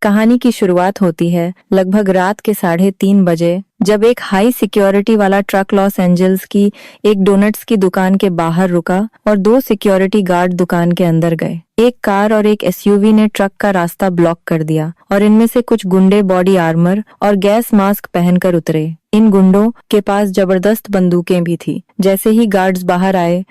कहानी की शुरुआत होती है लगभग रात के 3:30 बजे, जब एक हाई सिक्योरिटी वाला ट्रक लॉस एंजल्स की एक डोनट्स की दुकान के बाहर रुका और 2 सिक्योरिटी गार्ड दुकान के अंदर गए। एक कार और एक एसयूवी ने ट्रक का रास्ता ब्लॉक कर दिया और इनमें से कुछ गुंडे बॉडी आर्मर और गैस मास्क पहनकर उतरे। इन गुंडों के पास जबरदस्त बंदूकें भी थी। जैसे ही गार्ड्स बाहर आए,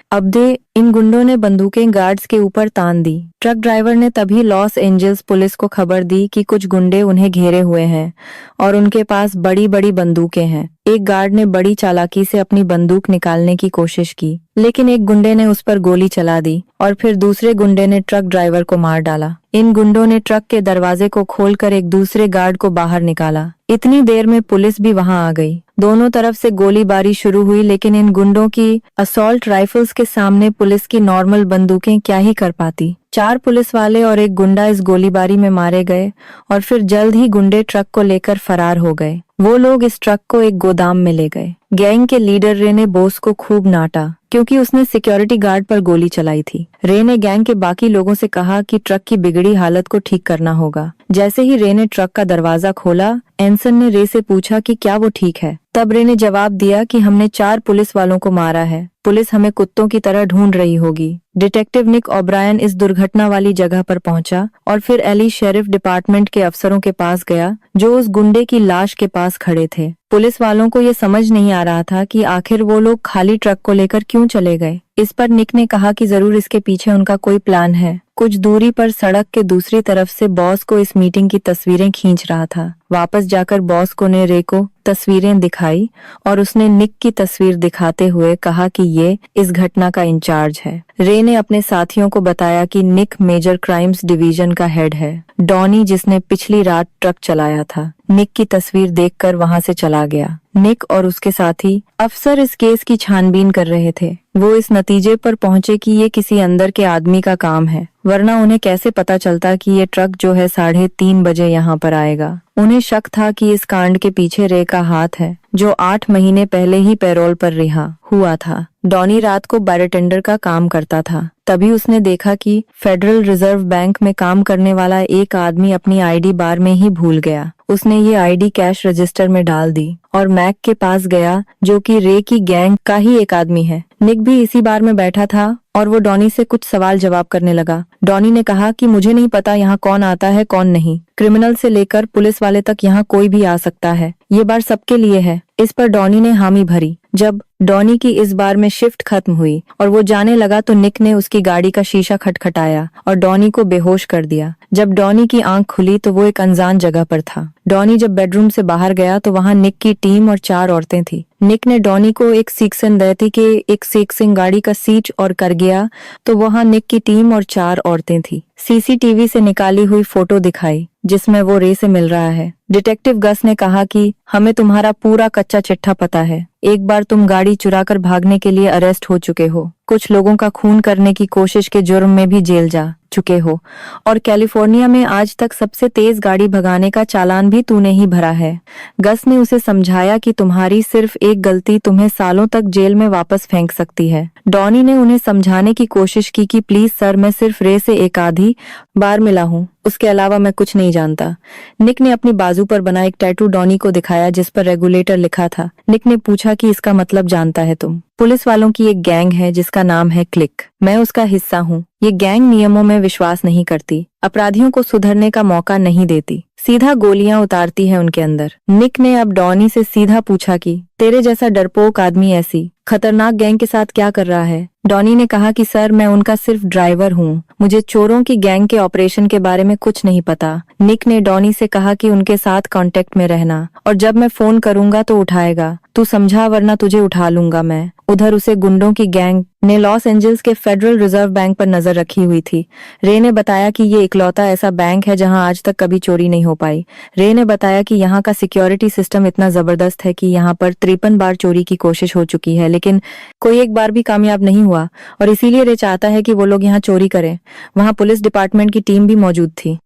इन गुंडों ने बंदूकें गार्ड्स के ऊपर तान दी। ट्रक ड्राइवर ने तभी लॉस एंजल्स पुलिस को खबर दी कि कुछ गुंडे उन्हें घेरे हुए हैं और उनके पास बड़ी बड़ी बंदूकें हैं। एक गार्ड ने बड़ी चालाकी से अपनी बंदूक निकालने की कोशिश की, लेकिन एक गुंडे ने उस पर गोली चला दी और फिर दूसरे गुंडे ने ट्रक ड्राइवर को मार डाला। इन गुंडों ने ट्रक के दरवाजे को खोलकर एक दूसरे गार्ड को बाहर निकाला। इतनी देर में पुलिस भी वहां आ गई। दोनों तरफ से गोलीबारी शुरू हुई, लेकिन इन गुंडों की असॉल्ट राइफल्स के सामने पुलिस की नॉर्मल बंदूकें क्या ही कर पाती। 4 पुलिस वाले और एक गुंडा इस गोलीबारी में मारे गए और फिर जल्द ही गुंडे ट्रक को लेकर फरार हो गए। वो लोग इस ट्रक को एक गोदाम में ले गए। गैंग के लीडर रे ने बॉस को खूब डांटा क्योंकि उसने सिक्योरिटी गार्ड पर गोली चलाई थी। रे ने गैंग के बाकी लोगों से कहा कि ट्रक की बिगड़ी हालत को ठीक करना होगा। जैसे ही रे ने ट्रक का दरवाजा खोला, एंसन ने रे से पूछा कि क्या वो ठीक है। तब रे ने जवाब दिया कि हमने 4 पुलिस वालों को मारा है। पुलिस हमें कुत्तों की तरह ढूंढ रही होगी। डिटेक्टिव निक ओब्रायन इस दुर्घटना वाली जगह पर पहुंचा और फिर एली शेरिफ डिपार्टमेंट के अफसरों के पास गया जो उस गुंडे की लाश के पास खड़े थे। पुलिस वालों को ये समझ नहीं आ रहा था कि आखिर वो लोग खाली ट्रक को लेकर क्यों चले गए। इस पर निक ने कहा कि जरूर इसके पीछे उनका कोई प्लान है। कुछ दूरी पर सड़क के दूसरी तरफ से बॉस को इस मीटिंग की तस्वीरें खींच रहा था। वापस जाकर बॉस को ने रे को तस्वीरें दिखाई और उसने निक की तस्वीर दिखाते हुए कहा कि ये इस घटना का इंचार्ज है। रे ने अपने साथियों को बताया कि निक मेजर क्राइम्स डिवीजन का हेड है। डॉनी, जिसने पिछली रात ट्रक चलाया था, निक की तस्वीर देखकर वहां से चला गया। निक और उसके साथी अफसर इस केस की छानबीन कर रहे थे। वो इस नतीजे पर पहुंचे कि ये किसी अंदर के आदमी का काम है, वरना उन्हें कैसे पता चलता कि ये ट्रक जो है 3:30 बजे यहाँ पर आएगा। उन्हें शक था कि इस कांड के पीछे रे का हाथ है, जो 8 महीने पहले ही पैरोल पर रिहा हुआ था। डॉनी रात को बारटेंडर का काम करता था। तभी उसने देखा कि फेडरल रिजर्व बैंक में काम करने वाला एक आदमी अपनी आईडी बार में ही भूल गया। उसने ये आईडी कैश रजिस्टर में डाल दी और मैक के पास गया, जो कि रे की गैंग का ही एक आदमी है। निक भी इसी बार में बैठा था और वो डॉनी से कुछ सवाल जवाब करने लगा। डॉनी ने कहा कि मुझे नहीं पता यहाँ कौन आता है कौन नहीं। क्रिमिनल से लेकर पुलिस वाले तक यहाँ कोई भी आ सकता है। ये बार सबके लिए है। इस पर डॉनी ने हामी भरी। जब डॉनी की इस बार में शिफ्ट खत्म हुई और वो जाने लगा तो निक ने उसकी गाड़ी का शीशा खटखटाया और डॉनी को बेहोश कर दिया। जब डॉनी की आंख खुली तो वो एक अनजान जगह पर था। डॉनी जब बेडरूम से बाहर गया तो वहां निक की टीम और 4 औरतें थी। निक ने डॉनी को एक सीक्सन दैती के एक सीक्सिंग गाड़ी का सीट और कर गया तो वहां निक की टीम और 4 औरतें थी। सीसीटीवी से निकाली हुई फोटो दिखाई जिसमें वो रे से मिल रहा है। डिटेक्टिव गस ने कहा कि हमें तुम्हारा पूरा कच्चा चिट्ठा पता है। एक बार तुम गाड़ी चुराकर भागने के लिए अरेस्ट हो चुके हो, कुछ लोगों का खून करने की कोशिश के जुर्म में भी जेल जा चुके हो और कैलिफोर्निया में आज तक सबसे तेज गाड़ी भगाने का चालान भी तूने ही भरा है। गस ने उसे समझाया कि तुम्हारी सिर्फ एक गलती तुम्हें सालों तक जेल में वापस फेंक सकती है। डॉनी ने उन्हें समझाने की कोशिश की कि प्लीज सर, मैं सिर्फ रे से एक आधी बार मिला हूँ, उसके अलावा मैं कुछ नहीं जानता। निक ने अपनी बाजू पर बना एक टैटू डॉनी को दिखाया जिस पर रेगुलेटर लिखा था। निक ने पूछा कि इसका मतलब जानता है तुम? पुलिस वालों की एक गैंग है जिसका नाम है क्लिक। मैं उसका हिस्सा हूँ। ये गैंग नियमों में विश्वास नहीं करती, अपराधियों को सुधरने का मौका नहीं देती, सीधा गोलियां उतारती है उनके अंदर। निक ने अब डॉनी से सीधा पूछा कि तेरे जैसा डरपोक आदमी ऐसी खतरनाक गैंग के साथ क्या कर रहा है? डॉनी ने कहा कि सर, मैं उनका सिर्फ ड्राइवर हूँ, मुझे चोरों की गैंग के ऑपरेशन के बारे में कुछ नहीं पता। निक ने डॉनी से कहा कि उनके साथ कांटेक्ट में रहना और जब मैं फोन करूंगा तो उठाएगा, तू समझा, वरना तुझे उठा लूंगा मैं। उधर उसे गुंडों की गैंग ने लॉस एंजल्स के फेडरल रिजर्व बैंक पर नजर रखी हुई थी। रे ने बताया कि ये इकलौता ऐसा बैंक है जहां आज तक कभी चोरी नहीं हो पाई। रे ने बताया कि यहाँ का सिक्योरिटी सिस्टम इतना जबरदस्त है कि यहाँ पर 53 बार चोरी की कोशिश हो चुकी है, लेकिन कोई एक बार भी कामयाब नहीं हुआ और इसीलिए रे चाहता है कि वो लोग यहाँ चोरी करें। वहाँ पुलिस डिपार्टमेंट की टीम भी मौजूद थी।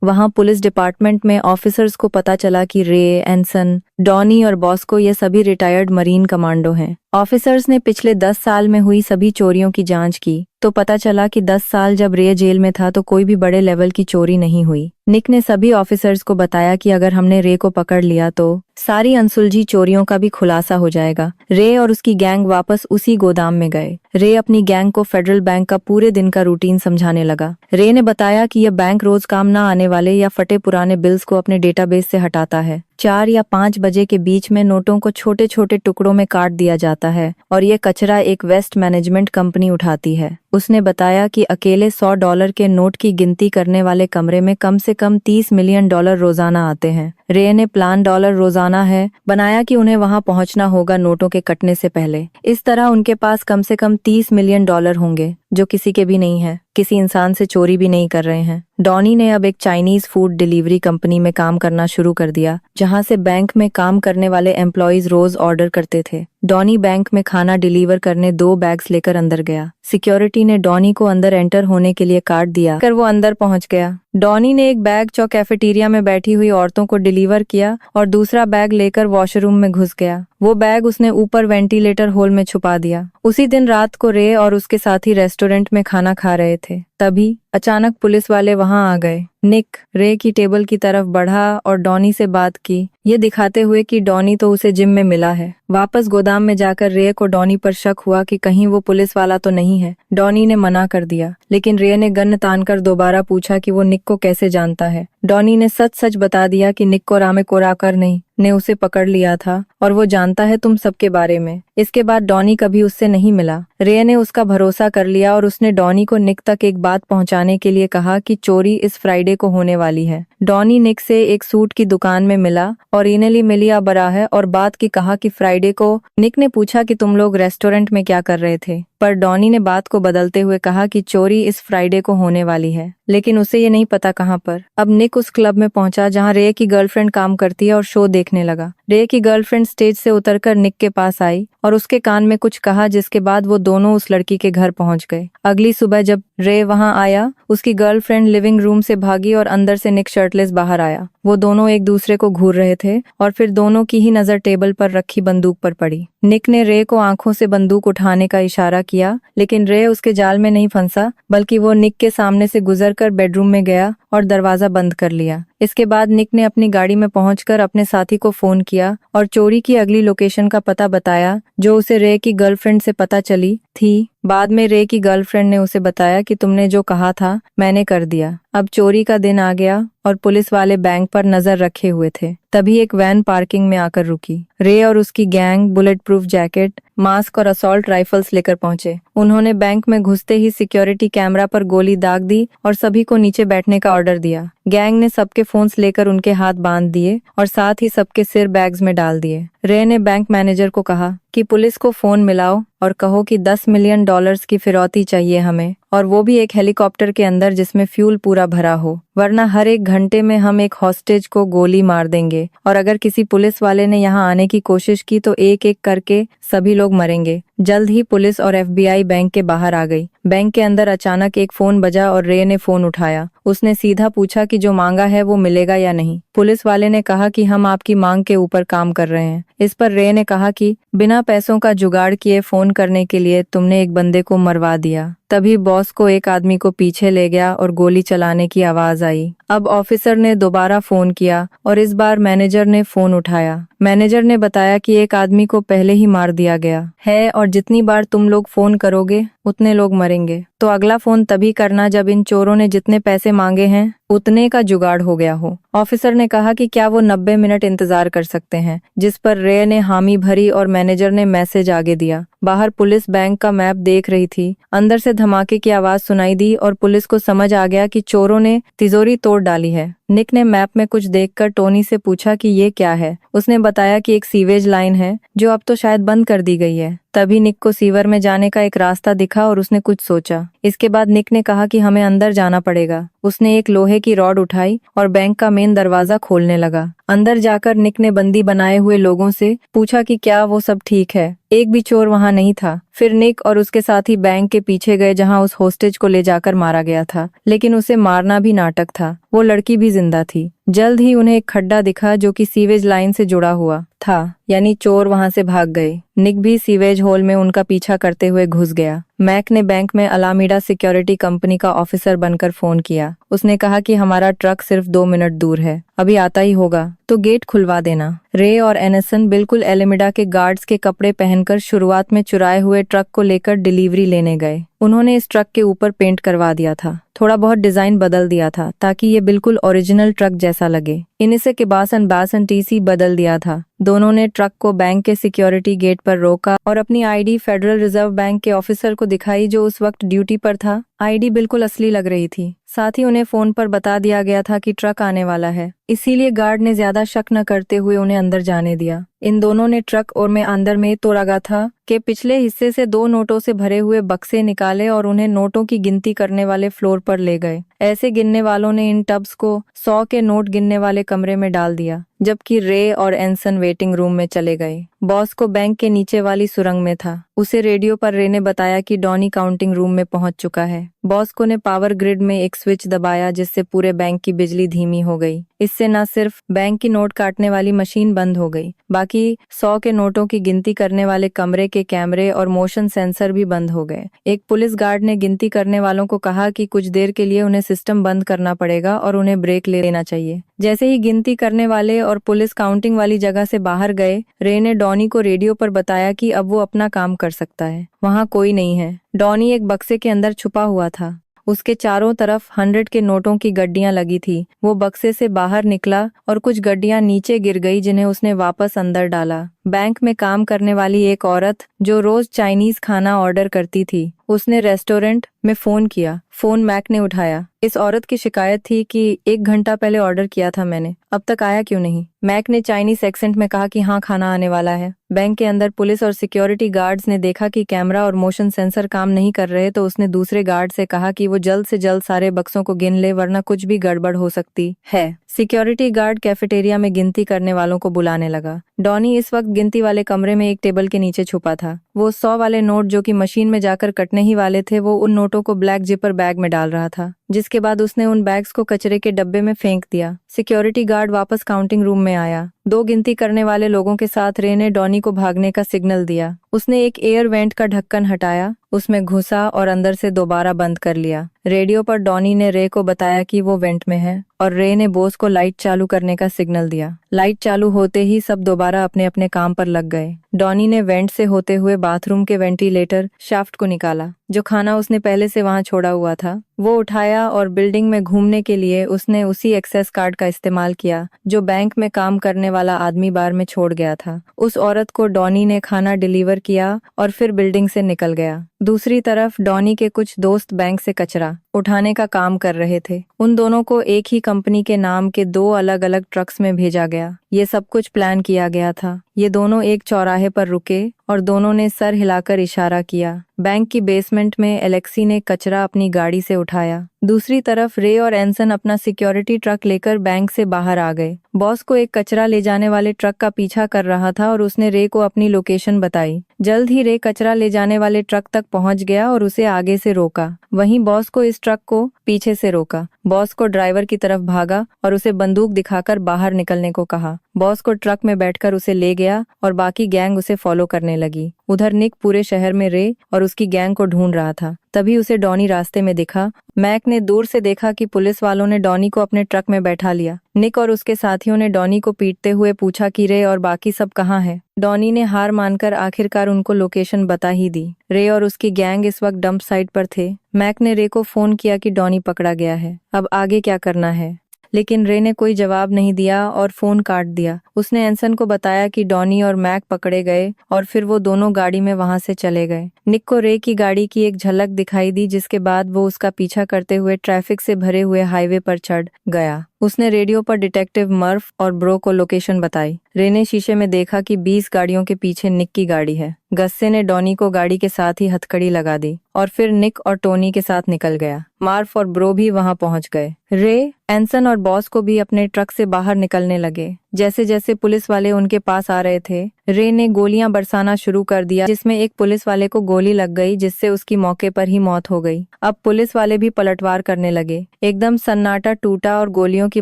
वहां पुलिस डिपार्टमेंट में ऑफिसर्स को पता चला कि रे, एंसन, डॉनी और बॉस्को ये सभी रिटायर्ड मरीन कमांडो हैं। ऑफिसर्स ने पिछले 10 साल में हुई सभी चोरियों की जांच की तो पता चला कि 10 साल जब रे जेल में था तो कोई भी बड़े लेवल की चोरी नहीं हुई। निक ने सभी ऑफिसर्स को बताया कि अगर हमने रे को पकड़ लिया तो सारी अनसुलझी चोरियों का भी खुलासा हो जाएगा। रे और उसकी गैंग वापस उसी गोदाम में गए। रे अपनी गैंग को फेडरल बैंक का पूरे दिन का रूटीन समझाने लगा। रे ने बताया कि यह बैंक रोज काम न आने वाले या फटे पुराने बिल्स को अपने डेटाबेस से हटाता है। 4 या 5 बजे के बीच में नोटों को छोटे छोटे टुकड़ों में काट दिया जाता है और ये कचरा एक वेस्ट मैनेजमेंट कंपनी उठाती है। उसने बताया कि अकेले $100 के नोट की गिनती करने वाले कमरे में कम से कम $30 मिलियन रोजाना आते हैं। रे ने प्लान डॉलर रोजाना है बनाया कि उन्हें वहां पहुंचना होगा नोटों के कटने से पहले। इस तरह उनके पास कम से कम $30 मिलियन होंगे जो किसी के भी नहीं है, किसी इंसान से चोरी भी नहीं कर रहे हैं। डॉनी ने अब एक चाइनीज फूड डिलीवरी कंपनी में काम करना शुरू कर दिया जहां से बैंक में काम करने वाले एम्प्लॉयज रोज ऑर्डर करते थे। डॉनी बैंक में खाना डिलीवर करने 2 बैग्स लेकर अंदर गया। सिक्योरिटी ने डॉनी को अंदर एंटर होने के लिए कार्ड दिया कर वो अंदर पहुंच गया। डॉनी ने एक बैग जो कैफेटेरिया में बैठी हुई औरतों को डिलीवर किया और दूसरा बैग लेकर वॉशरूम में घुस गया। वो बैग उसने ऊपर वेंटिलेटर होल में छुपा दिया। उसी दिन रात को रे और उसके साथी रेस्टोरेंट में खाना खा रहे थे। तभी अचानक पुलिस वाले वहां आ गए। निक रे की टेबल की तरफ बढ़ा और डॉनी से बात की, ये दिखाते हुए कि डॉनी तो उसे जिम में मिला है। वापस गोदाम में जाकर रे को डॉनी पर शक हुआ कि कहीं वो पुलिस वाला तो नहीं है। डॉनी ने मना कर दिया, लेकिन रे ने गन तानकर दोबारा पूछा कि वो निक को कैसे जानता है। डॉनी ने सच सच बता दिया कि निक को रामे कोराकर ने उसे पकड़ लिया था और वो जानता है तुम सबके बारे में। इसके बाद डॉनी कभी उससे नहीं मिला। रे ने उसका भरोसा कर लिया और उसने डॉनी को निक तक एक बात पहुंचाने के लिए कहा कि चोरी इस फ्राइडे को होने वाली है। डॉनी निक से एक सूट की दुकान में मिला और इनेली मिलिया बराह और बात की कहा कि फ्राइडे को। निक ने पूछा कि तुम लोग रेस्टोरेंट में क्या कर रहे थे, पर डॉनी ने बात को बदलते हुए कहा कि चोरी इस फ्राइडे को होने वाली है, लेकिन उसे ये नहीं पता कहाँ पर। अब निक उस क्लब में पहुंचा जहां रे की गर्लफ्रेंड काम करती है और शो देखने लगा। रे की गर्लफ्रेंड स्टेज से उतरकर निक के पास आई और उसके कान में कुछ कहा, जिसके बाद वो दोनों उस लड़की के घर पहुंच गए। अगली सुबह जब रे वहां आया, उसकी गर्लफ्रेंड लिविंग रूम से भागी और अंदर से निक शर्टलेस बाहर आया। वो दोनों एक दूसरे को घूर रहे थे और फिर दोनों की ही नजर टेबल पर रखी बंदूक पर पड़ी। निक ने रे को आंखों से बंदूक उठाने का इशारा किया, लेकिन रे उसके जाल में नहीं फंसा, बल्कि वो निक के सामने से गुजरकर बेडरूम में गया और दरवाजा बंद कर लिया। इसके बाद निक ने अपनी गाड़ी में पहुंचकर अपने साथी को फोन किया और चोरी की अगली लोकेशन का पता बताया जो उसे रे की गर्लफ्रेंड से पता चली थी। बाद में रे की गर्लफ्रेंड ने उसे बताया कि तुमने जो कहा था मैंने कर दिया। अब चोरी का दिन आ गया और पुलिस वाले बैंक पर नजर रखे हुए थे। तभी एक वैन पार्किंग में आकर रुकी। रे और उसकी gang bullet proof jacket, mask और असॉल्ट राइफल्स लेकर पहुंचे। उन्होंने बैंक में घुसते ही सिक्योरिटी कैमरा पर गोली दाग दी और सभी को नीचे बैठने का ऑर्डर दिया। गैंग ने सबके फोन्स लेकर उनके हाथ बांध दिए और साथ ही सबके सिर बैग्स में डाल दिए। रे ने बैंक मैनेजर को कहा कि पुलिस को फोन मिलाओ और कहो कि $10 मिलियन की फिरौती चाहिए हमें, और वो भी एक हेलीकॉप्टर के अंदर जिसमें फ्यूल पूरा भरा हो, वरना हर 1 घंटे में हम एक हॉस्टेज को गोली मार देंगे और अगर किसी पुलिस वाले ने यहाँ आने की कोशिश की तो एक एक करके सभी लोग मरेंगे। जल्द ही पुलिस और FBI बैंक के बाहर आ गई। बैंक के अंदर अचानक एक फोन बजा और रे ने फोन उठाया। उसने सीधा पूछा कि जो मांगा है वो मिलेगा या नहीं। पुलिस वाले ने कहा कि हम आपकी मांग के ऊपर काम कर रहे हैं। इस पर रे ने कहा कि बिना पैसों का जुगाड़ किए फोन करने के लिए तुमने एक बंदे को मरवा दिया। तभी बॉस को एक आदमी को पीछे ले गया और गोली चलाने की आवाज आई। अब ऑफिसर ने दोबारा फोन किया और इस बार मैनेजर ने फोन उठाया। मैनेजर ने बताया कि एक आदमी को पहले ही मार दिया गया है और जितनी बार तुम लोग फोन करोगे उतने लोग मरेंगे। तो अगला फोन तभी करना जब इन चोरों ने जितने पैसे मांगे हैं उतने का जुगाड़ हो गया हो। ऑफिसर ने कहा कि क्या वो 90 मिनट इंतजार कर सकते हैं, जिस पर रे ने हामी भरी और मैनेजर ने मैसेज आगे दिया। बाहर पुलिस बैंक का मैप देख रही थी। अंदर से धमाके की आवाज सुनाई दी और पुलिस को समझ आ गया कि चोरों ने तिजोरी तोड़ डाली है। निक ने मैप में कुछ देखकर टोनी से पूछा कि ये क्या है। उसने बताया कि एक सीवेज लाइन है जो अब तो शायद बंद कर दी गई है। तभी निक को सीवर में जाने का एक रास्ता दिखा और उसने कुछ सोचा। इसके बाद निक ने कहा कि हमें अंदर जाना पड़ेगा। उसने एक लोहे की रॉड उठाई और बैंक का मेन दरवाजा खोलने लगा। अंदर जाकर निक ने बंदी बनाए हुए लोगों से पूछा कि क्या वो सब ठीक है। एक भी चोर वहां नहीं था। फिर निक और उसके साथी बैंक के पीछे गए जहां उस होस्टेज को ले जाकर मारा गया था, लेकिन उसे मारना भी नाटक था। वो लड़की भी जिंदा थी जल्द ही उन्हें एक खड्डा दिखा जो कि सीवेज लाइन से जुड़ा हुआ था, यानी चोर वहां से भाग गए। निक भी सीवेज होल में उनका पीछा करते हुए घुस गया। मैक ने बैंक में अलामीडा सिक्योरिटी कंपनी का ऑफिसर बनकर फोन किया। उसने कहा कि हमारा ट्रक सिर्फ 2 मिनट दूर है, अभी आता ही होगा, तो गेट खुलवा देना। रे और एनिसन बिल्कुल अलामीडा के गार्ड्स के कपड़े पहनकर शुरुआत में चुराए हुए ट्रक को लेकर डिलीवरी लेने गए। उन्होंने इस ट्रक के ऊपर पेंट करवा दिया था, थोड़ा बहुत डिजाइन बदल दिया था ताकि ये बिल्कुल ओरिजिनल ट्रक जैसा लगे। इनसे के बासन टीसी बदल दिया था। दोनों ने ट्रक को बैंक के सिक्योरिटी गेट पर रोका और अपनी आईडी फेडरल रिजर्व बैंक के ऑफिसर को दिखाई जो उस वक्त ड्यूटी पर था। आईडी बिल्कुल असली लग रही थी। साथ ही उन्हें फोन पर बता दिया गया था कि ट्रक आने वाला है, इसीलिए गार्ड ने ज्यादा शक न करते हुए उन्हें अंदर जाने दिया। इन दोनों ने ट्रक और में अंदर में तो लगा था के पिछले हिस्से से 2 नोटों से भरे हुए बक्से निकाले और उन्हें नोटों की गिनती करने वाले फ्लोर पर ले गए। ऐसे गिनने वालों ने इन टब्स को 100 के नोट गिनने वाले कमरे में डाल दिया, जबकि रे और एनसन वेटिंग रूम में चले गए। बॉस को बैंक के नीचे वाली सुरंग में था। उसे रेडियो पर रे ने बताया कि डॉनी काउंटिंग रूम में पहुंच चुका है। बॉस को ने पावर ग्रिड में एक स्विच दबाया जिससे पूरे बैंक की बिजली धीमी हो गई। इससे न सिर्फ बैंक की नोट काटने वाली मशीन बंद हो गई, बाकी 100 के नोटों की गिनती करने वाले कमरे के कैमरे और मोशन सेंसर भी बंद हो गए। एक पुलिस गार्ड ने गिनती करने वालों को कहा कि कुछ देर के लिए उन्हें सिस्टम बंद करना पड़ेगा और उन्हें ब्रेक ले लेना चाहिए। जैसे ही गिनती करने वाले और पुलिस काउंटिंग वाली जगह से बाहर गए, रे ने डॉनी को रेडियो पर बताया कि अब वो अपना काम कर सकता है। वहाँ कोई नहीं है। डॉनी एक बक्से के अंदर छुपा हुआ था। उसके चारों तरफ 100 के नोटों की गड्डियां लगी थी। वो बक्से से बाहर निकला और कुछ गड्डियां नीचे गिर गई जिन्हें उसने वापस अंदर डाला। बैंक में काम करने वाली एक औरत जो रोज चाइनीज खाना ऑर्डर करती थी, उसने रेस्टोरेंट में फोन किया। फोन मैक ने उठाया। इस औरत की शिकायत थी कि 1 घंटा पहले ऑर्डर किया था मैंने, अब तक आया क्यों नहीं। मैक ने चाइनीज एक्सेंट में कहा कि हाँ, खाना आने वाला है। बैंक के अंदर पुलिस और सिक्योरिटी गार्ड्स ने देखा कि कैमरा और मोशन सेंसर काम नहीं कर रहे, तो उसने दूसरे गार्ड से कहा कि वो जल्द से जल्द सारे बक्सों को गिन ले, वरना कुछ भी गड़बड़ हो सकती है। सिक्योरिटी गार्ड कैफेटेरिया में गिनती करने वालों को बुलाने लगा। डॉनी इस वक्त गिनती वाले कमरे में एक टेबल के नीचे छुपा था। वो 100 वाले नोट जो कि मशीन में जाकर कटने ही वाले थे, वो उन नोटों को ब्लैक जिपर बैग में डाल रहा था, जिसके बाद उसने उन बैग्स को कचरे के डब्बे में फेंक दिया। सिक्योरिटी गार्ड वापस काउंटिंग रूम में आया। 2 गिनती करने वाले लोगों के साथ रे ने डॉनी को भागने का सिग्नल दिया। उसने एक एयर वेंट का ढक्कन हटाया, उसमें घुसा और अंदर से दोबारा बंद कर लिया। रेडियो पर डॉनी ने रे को बताया कि वो वेंट में है और रे ने बॉस को लाइट चालू करने का सिग्नल दिया। लाइट चालू होते ही सब दोबारा अपने अपने काम पर लग गए। डॉनी ने वेंट से होते हुए बाथरूम के वेंटिलेटर शाफ्ट को निकाला। जो खाना उसने पहले से वहां छोड़ा हुआ था वो उठाया और बिल्डिंग में घूमने के लिए उसने उसी एक्सेस कार्ड का इस्तेमाल किया जो बैंक में काम करने वाला आदमी बार में छोड़ गया था। उस औरत को डॉनी ने खाना डिलीवर किया और फिर बिल्डिंग से निकल गया। दूसरी तरफ डॉनी के कुछ दोस्त बैंक से कचरा उठाने का काम कर रहे थे। उन दोनों को एक ही कंपनी के नाम के 2 अलग अलग ट्रक्स में भेजा गया। ये सब कुछ प्लान किया गया था। ये दोनों एक चौराहे पर रुके और दोनों ने सर हिलाकर इशारा किया। बैंक की बेसमेंट में एलेक्सी ने कचरा अपनी गाड़ी से उठाया। दूसरी तरफ रे और एनसन अपना सिक्योरिटी ट्रक लेकर बैंक से बाहर आ गए। बॉस को एक कचरा ले जाने वाले ट्रक का पीछा कर रहा था और उसने रे को अपनी लोकेशन बताई। जल्द ही रे कचरा ले जाने वाले ट्रक तक पहुंच गया और उसे आगे से रोका। वहीं बॉस को इस ट्रक को पीछे से रोका। बॉस को ड्राइवर की तरफ भागा और उसे बंदूक दिखाकर बाहर निकलने को कहा। बॉस को ट्रक में बैठकर उसे ले गया और बाकी गैंग उसे फॉलो करने लगी। उधर निक पूरे शहर में रे और उसकी गैंग को ढूंढ रहा था। तभी उसे डॉनी रास्ते में दिखा। मैक ने दूर से देखा कि पुलिस वालों ने डॉनी को अपने ट्रक में बैठा लिया। निक और उसके साथियों ने डॉनी को पीटते हुए पूछा कि रे और बाकी सब कहाँ है। डॉनी ने हार मानकर आखिरकार उनको लोकेशन बता ही दी। रे और उसकी गैंग इस वक्त डंप साइट पर थे। मैक ने रे को फोन किया कि डॉनी पकड़ा गया है, अब आगे क्या करना है, लेकिन रे ने कोई जवाब नहीं दिया और फोन काट दिया। उसने एनसन को बताया कि डॉनी और मैक पकड़े गए और फिर वो दोनों गाड़ी में वहां से चले गए। निक को रे की गाड़ी की एक झलक दिखाई दी, जिसके बाद वो उसका पीछा करते हुए ट्रैफिक से भरे हुए हाईवे पर चढ़ गया। उसने रेडियो पर डिटेक्टिव मर्फ और ब्रो को लोकेशन बताई। रे ने शीशे में देखा कि 20 गाड़ियों के पीछे निक की गाड़ी है। गस्से ने डॉनी को गाड़ी के साथ ही हथकड़ी लगा दी और फिर निक और टोनी के साथ निकल गया। मार्फ और ब्रो भी वहां पहुंच गए। रे, एनसन और बॉस को भी अपने ट्रक से बाहर निकलने लगे। जैसे जैसे पुलिस वाले उनके पास आ रहे थे, रे ने गोलियां बरसाना शुरू कर दिया, जिसमें एक पुलिस वाले को गोली लग गई, जिससे उसकी मौके पर ही मौत हो गई। अब पुलिस वाले भी पलटवार करने लगे। एकदम सन्नाटा टूटा और गोलियों की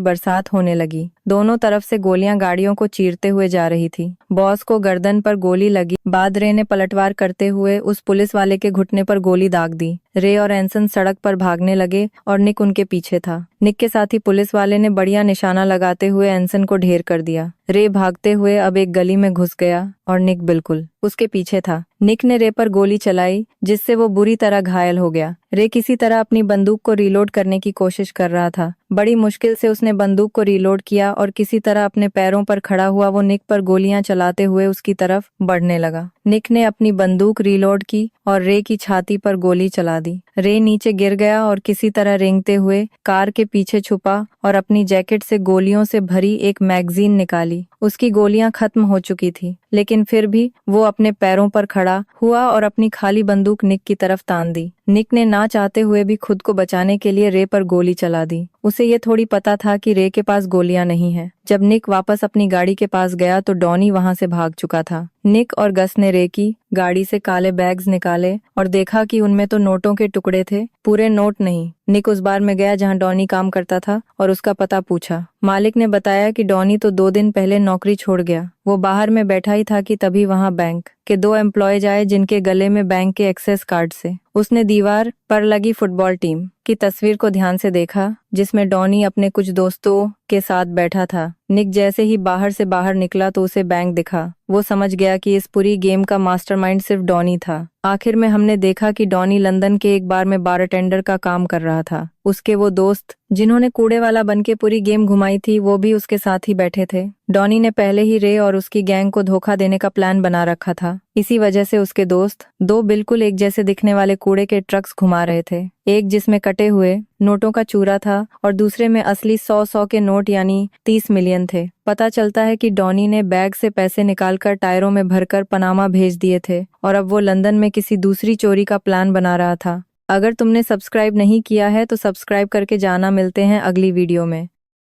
बरसात होने लगी। दोनों तरफ से गोलियां गाड़ियों को चीरते हुए जा रही थी। बॉस को गर्दन पर गोली लगी। बाद रे ने पलटवार करते हुए उस पुलिस वाले के घुटने पर गोली दाग दी। रे और एंसन सड़क पर भागने लगे और निक उनके पीछे था। निक के साथ ही पुलिस वाले ने बढ़िया निशाना लगाते हुए एंसन को ढेर कर दिया। रे भागते हुए अब एक गली में घुस गया और निक बिल्कुल उसके पीछे था। निक ने रे पर गोली चलाई, जिससे वो बुरी तरह घायल हो गया। रे किसी तरह अपनी बंदूक को रीलोड करने की कोशिश कर रहा था। बड़ी मुश्किल से उसने बंदूक को रीलोड किया और किसी तरह अपने पैरों पर खड़ा हुआ वो निक पर गोलियां चलाते हुए उसकी तरफ बढ़ने लगा। निक ने अपनी बंदूक रीलोड की और रे की छाती पर गोली चला दी। रे नीचे गिर गया और किसी तरह रेंगते हुए कार के पीछे छुपा और अपनी जैकेट से गोलियों से भरी एक मैगजीन निकाली। उसकी गोलियां खत्म हो चुकी थी, लेकिन फिर भी वो अपने पैरों पर खड़ा हुआ और अपनी खाली बंदूक निक की तरफ तान दी। निक ने ना चाहते हुए भी खुद को बचाने के लिए रे पर गोली चला दी। उसे ये थोड़ी पता था कि रे के पास गोलियां नहीं है। जब निक वापस अपनी गाड़ी के पास गया तो डॉनी वहां से भाग चुका था। निक और गस ने रे की गाड़ी से काले बैग्स निकाले और देखा कि उनमें तो नोटों के टुकड़े थे, पूरे नोट नहीं। निक उस बार में गया जहां डॉनी काम करता था और उसका पता पूछा। मालिक ने बताया कि डॉनी तो 2 दिन पहले नौकरी छोड़ गया। वो बाहर में बैठा ही था कि तभी वहां बैंक के 2 एम्प्लॉयज आए, जिनके गले में बैंक के एक्सेस कार्ड से उसने दीवार पर लगी फुटबॉल टीम की तस्वीर को ध्यान से देखा, जिसमें डॉनी अपने कुछ दोस्तों के साथ बैठा था। निक जैसे ही बाहर से बाहर निकला तो उसे बैंक दिखा। वो समझ गया कि इस पूरी गेम का मास्टरमाइंड सिर्फ डॉनी था। आखिर में हमने देखा कि डॉनी लंदन के एक बार में बारटेंडर का काम कर रहा था। उसके वो दोस्त जिन्होंने कूड़े वाला बनके पूरी गेम घुमाई थी, वो भी उसके साथ ही बैठे थे। डॉनी ने पहले ही रे और उसकी गैंग को धोखा देने का प्लान बना रखा था। इसी वजह से उसके दोस्त 2 बिल्कुल एक जैसे दिखने वाले कूड़े के ट्रक्स घुमा रहे थे, एक जिसमें कटे हुए नोटों का चूरा था और दूसरे में असली 100 के नोट यानी 30 मिलियन थे। पता चलता है कि डॉनी ने बैग से पैसे निकालकर टायरों में भरकर पनामा भेज दिए थे और अब वो लंदन में किसी दूसरी चोरी का प्लान बना रहा था। अगर तुमने सब्सक्राइब नहीं किया है तो सब्सक्राइब करके जाना। मिलते हैं अगली वीडियो में।